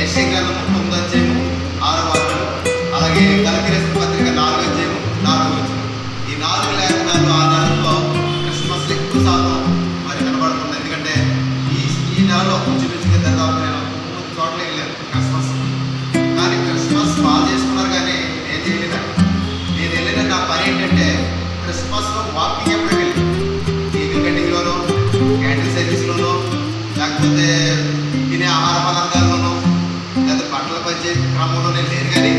యెషయా గ్రంథము 9వ అధ్యాయము 6వ వాక్యం, అలాగే గలతీ రాసిన పత్రిక 4వ అధ్యాయము 4వ వచనం. ఈ 4 లేఖనాలు ఆధారంతో క్రిస్మస్ ఎక్కువ శాతం మరి కనబడుతుంది. ఎందుకంటే ఈ నెలలో ఇంచుమించుగా దాదాపు నేను 3 చోట్ల వెళ్ళాను క్రిస్మస్. కానీ క్రిస్మస్ బాగా చేసుకున్నారు, కానీ నేను చేయలేదు. నేను వెళ్ళిన నా పని ఏంటంటే క్రిస్మస్ వాకింగ్ ఎప్పుడు వెళ్ళి కేకుల కటింగ్లోనో, క్యాంటీన్ సర్వీస్లోనో, లేకపోతే తినే ఆహార పదార్థాల్లోనో, లేదా బట్టలు పంచే క్రమంలోనే లేదు. కానీ